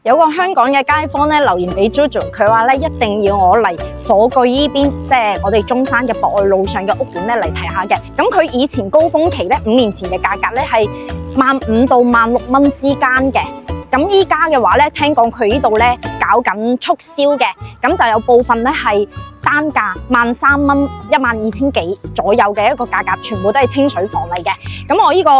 有個香港嘅街坊咧留言俾 Jojo， 佢話咧一定要我嚟火炬依邊，即係我哋中山嘅博愛路上嘅屋苑咧嚟睇下嘅。咁佢以前高峰期咧5年前嘅價格咧係15,000到16,000蚊之間嘅。咁依家嘅話咧，聽講佢呢度咧搞緊促銷嘅，咁就有部分咧係單價13,000蚊、12,000幾左右嘅一個價格，全部都係清水房嚟嘅。咁我呢個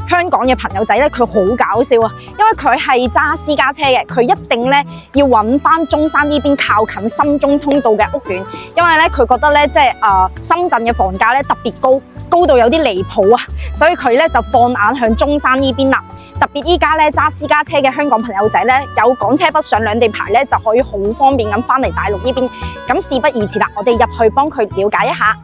香港嘅朋友仔咧，佢好搞笑啊，因為佢係揸私家車嘅，佢一定咧要揾翻中山呢邊靠近深中通道嘅屋苑，因為咧佢覺得咧即係深圳嘅房價咧特別高到有啲離譜啊，所以佢咧就放眼向中山呢邊啦。特別依家咧揸私家車嘅香港朋友仔咧，有港車北上兩地牌咧，就可以好方便咁翻嚟大陸呢邊。咁事不宜遲啦，我哋入去幫佢了解一下。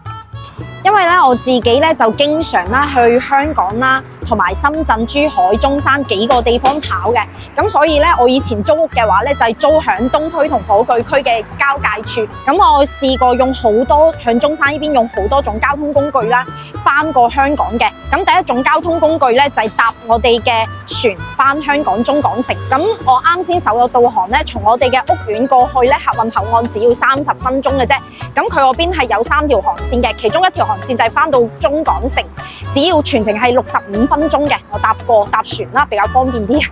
因為咧我自己咧就經常啦去香港啦，同埋深圳、珠海、中山幾個地方跑嘅，咁所以咧我以前租屋嘅話咧就係租響東區同火炬區嘅交界處。咁我試過用好多響中山呢邊用好多種交通工具啦，翻過香港嘅。咁第一種交通工具咧就係搭我哋嘅船翻香港中港城。咁我啱先搜咗導航咧，從我哋嘅屋苑過去咧客運口岸只要30分鐘嘅啫。咁佢嗰邊係有3條航線嘅，其中一條航線就係翻到中港城，只要全程係65分鐘嘅。我搭船啦，比較方便啲。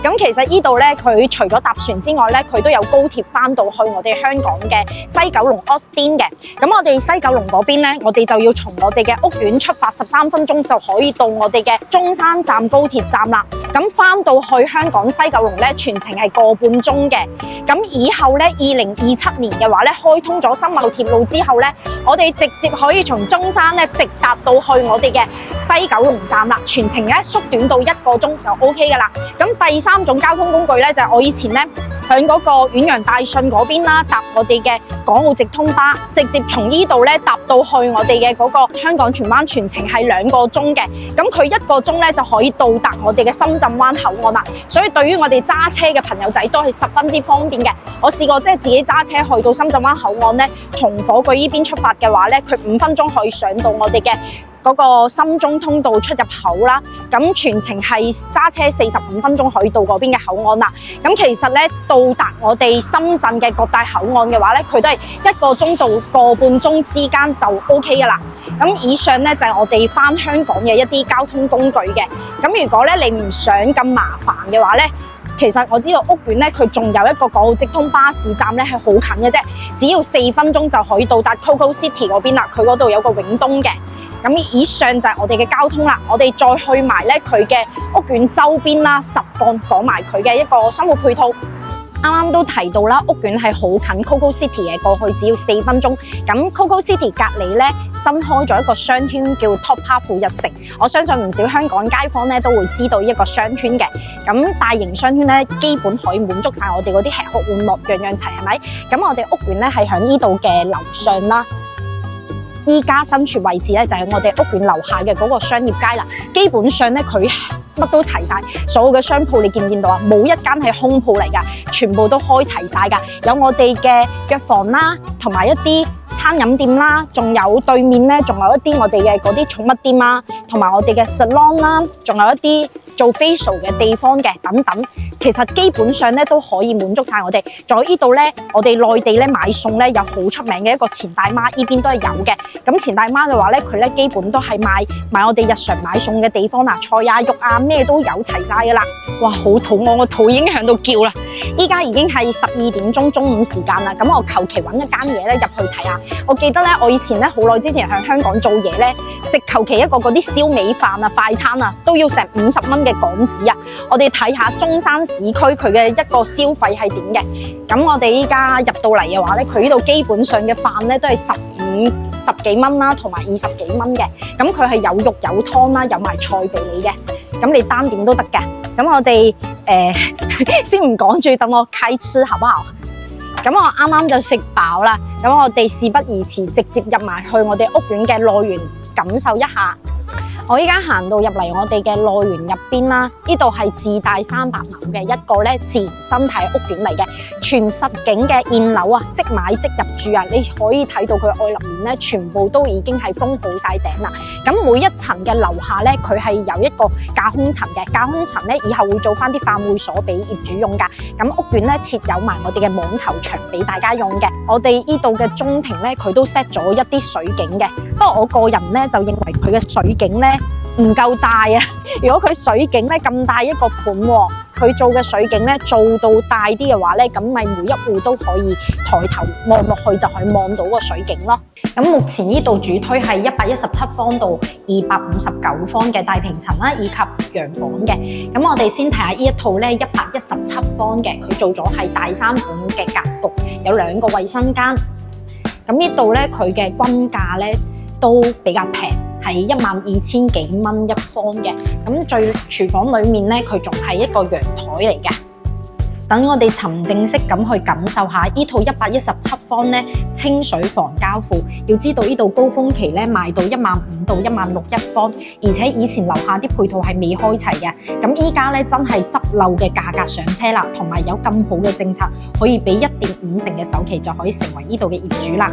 咁其實呢度咧，佢除咗搭船之外咧，佢都有高鐵翻到去我哋香港嘅西九龍 Austin 嘅。咁我哋西九龍嗰邊咧，我哋就要從我哋嘅屋苑出發13分鐘就可以到我哋嘅中山站高鐵站啦。咁翻到去香港西九龍咧，全程係個半鐘嘅。咁以後咧，2027年嘅話咧，開通咗新茂鐵路之後咧，我哋直接可以從中山咧直達到去我哋嘅西九龍站啦，全程咧縮短到1個鐘就 OK 噶啦。咁第3種交通工具咧，就係我以前咧響嗰個遠洋大信嗰邊啦，搭我哋嘅港澳直通巴，直接從呢度咧搭到去我哋嘅嗰個香港荃灣，全程係2個鐘嘅。咁佢1個鐘咧就可以到達我哋嘅深圳灣口岸啦。所以對於我哋揸車嘅朋友仔都係十分之方便嘅。我試過即係自己揸車去到深圳灣口岸咧，從火炬呢邊出發嘅話咧，佢5分鐘可以上到我哋嘅嗰個深中通道出入口啦。咁全程係揸車45分鐘可以到嗰邊嘅口岸啦。咁其實咧到達我哋深圳嘅各大口岸嘅話咧，佢都係1個鐘到個半鐘之間就 OK 噶啦。咁以上咧就係我哋返香港嘅一啲交通工具嘅。咁如果咧你唔想咁麻煩嘅話咧，其實我知道屋苑咧，佢仲有一個港澳直通巴士站咧，係好近嘅啫，只要4分鐘就可以到達 Coco City 嗰邊啦。佢嗰度有個永東嘅。咁以上就係我哋嘅交通啦。我哋再去埋咧佢嘅屋苑周邊啦，實況講埋佢嘅一個生活配套。啱啱都提到啦，屋苑係好近 Coco City 嘅，過去只要4分鐘。咁 Coco City 隔離咧新開咗一個商圈叫 Top Half 富日城，我相信唔少香港街坊咧都會知道呢一個商圈嘅。咁大型商圈咧基本可以滿足晒我哋嗰啲吃喝玩樂樣樣齊，係咪？咁我哋屋苑咧係喺呢度嘅樓上啦。依家身處位置咧就係我哋屋苑樓下嘅嗰個商業街啦。基本上咧佢乜都齊晒，所有嘅商鋪你見唔見到啊？冇一間係空鋪嚟噶，全部都開齊晒噶。有我哋嘅藥房啦，同埋一啲餐飲店啦，仲有對面咧，仲有一啲我哋嘅嗰啲寵物店啊，同埋我哋嘅 salon 啦，仲有一啲做 facial 嘅地方嘅等等。其實基本上咧都可以滿足晒我哋。仲有呢度咧，我哋內地咧買餸咧有好出名嘅一個錢大媽，呢邊都係有嘅。咁錢大媽嘅話咧，佢咧基本都係賣我哋日常買餸嘅地方啦，菜啊肉啊咩都有齊晒噶啦。哇，好肚餓，我肚已經響度叫啦！依家已經係12點鐘中午時間啦。咁我求其揾一間嘢咧入去睇下。我記得咧，我以前咧好耐之前喺香港做嘢咧，食求其一個嗰啲燒味飯啊、快餐啊，都要成50蚊嘅港紙啊！我哋睇下中山市區佢嘅一個消費係點嘅。咁我哋依家入到嚟嘅話咧，佢呢度基本上嘅飯咧都係10幾蚊啦，同埋20幾蚊嘅。咁佢係有肉有湯啦，有埋菜俾你嘅。咁你單點都得嘅。咁我哋先唔講住，等我開吃好不好？咁我啱啱就食飽啦。咁我哋事不宜遲，直接入埋去我哋屋苑嘅內園感受一下。我依家行到入嚟我哋嘅內園入邊啦，呢度係自帶300畝嘅一個咧自然生態屋苑嚟嘅，全實景嘅現樓啊，即買即入住啊！你可以睇到佢外立面咧，全部都已經係封好晒頂啦。咁每一層嘅樓下咧，佢係有一個架空層嘅，架空層咧以後會做翻啲飯會所俾業主用噶。咁屋苑咧設有埋我哋嘅網球場俾大家用嘅。我哋呢度嘅中庭咧，佢都 set 咗一啲水景嘅。不過我個人咧就認為佢嘅水景咧唔夠大啊！如果佢水景咧咁大一個盤喎，佢做嘅水景咧做到大啲嘅話咧，咁咪每一戶都可以抬頭望落去就可以望到個水景咯。咁目前呢度主推係117方到259方嘅大平層啦，以及洋房嘅。咁我哋先睇下呢一套咧117方嘅，佢做咗係大3款嘅格局，有2個衛生間。咁呢度咧佢嘅均價咧都比較平，係12000幾蚊一方嘅。咁最廚房裏面咧，佢仲係一個陽台嚟嘅。等我哋沉靜式咁去感受下呢套117方咧清水房交付。要知道呢度高峰期咧賣到15000到16000一方，而且以前樓下啲配套係未開齊嘅。咁依家咧真係執漏嘅價格上車啦，同埋有咁好嘅政策，可以俾1.5成嘅首期就可以成為呢度嘅業主啦。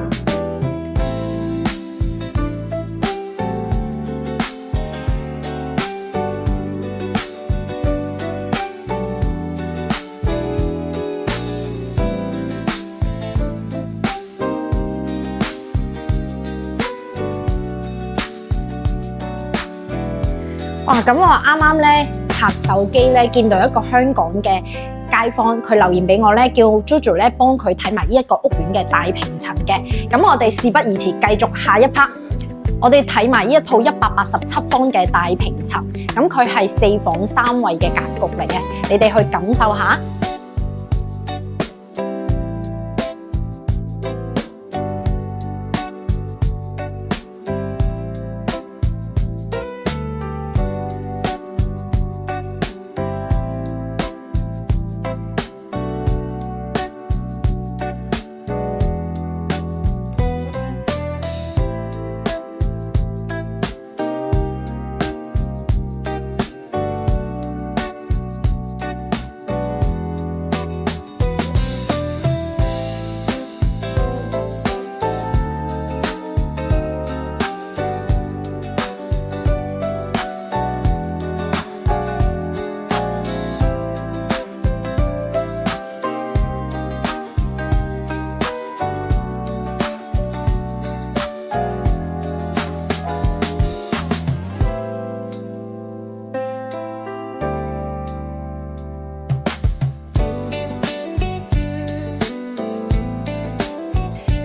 哇！咁我啱啱咧刷手機咧，見到一個香港嘅街坊，佢留言俾我咧，叫 Jojo 咧幫佢睇埋呢一個屋苑嘅大平層嘅。咁我哋事不宜遲，繼續下一 part， 我哋睇埋呢一套187方嘅大平層。咁佢係4房3衛嘅格局嚟嘅，你哋去感受下。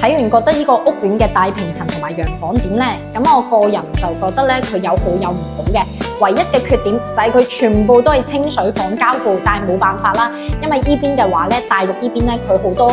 睇完覺得呢個屋苑嘅大平層同埋洋房點呢？咁我個人就覺得咧，佢有好有唔好嘅。唯一嘅缺點就係佢全部都係清水房交付，但係冇辦法啦，因為呢邊嘅話咧，大陸呢邊咧佢好多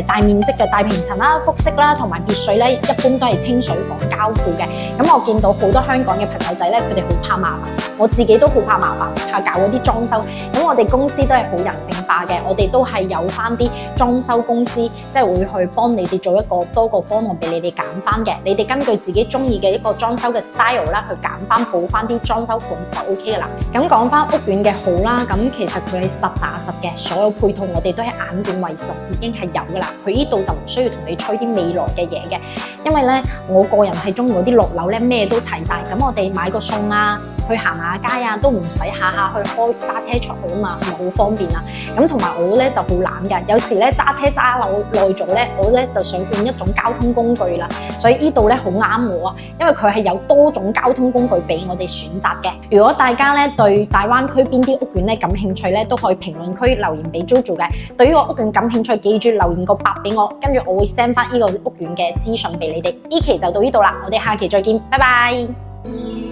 大面積嘅大平層啦、複式啦同埋別墅咧，一般都係清水房交付嘅。咁我見到好多香港嘅朋友仔咧，佢哋好怕麻煩，我自己都好怕麻煩，怕搞嗰啲裝修。咁我哋公司都係好人性化嘅，我哋都係有翻啲裝修公司，即係會去幫你哋做一個多個方案俾你哋揀翻嘅。你哋根據自己中意嘅一個裝修嘅 style 啦，去揀翻補翻啲裝修款就 OK 噶啦。咁講翻屋苑嘅好啦，咁其實佢係實打實嘅，所有配套我哋都係眼見為實，已經係有噶啦。佢呢度就唔需要同你吹啲未來嘅嘢嘅，因為咧我個人係中意嗰啲落樓咧咩都齊晒，咁我哋買個餸啊，去行下街啊，都唔使下下去揸車出去啊嘛，係咪好方便啊？咁同埋我咧就好懶㗎，有時咧揸車揸耐咗咧，我咧就想換一種交通工具啦，所以呢度咧好啱我啊，因為佢係有多種交通工具俾我哋選擇嘅。如果大家咧對大灣區邊啲屋苑咧感興趣咧，都可以評論區留言俾 Jojo 嘅。對於個屋苑感興趣，記住留言個8俾我，跟住我會 send 翻呢個屋苑嘅資訊俾你哋。呢期就到呢度啦，我哋下期再見，拜拜。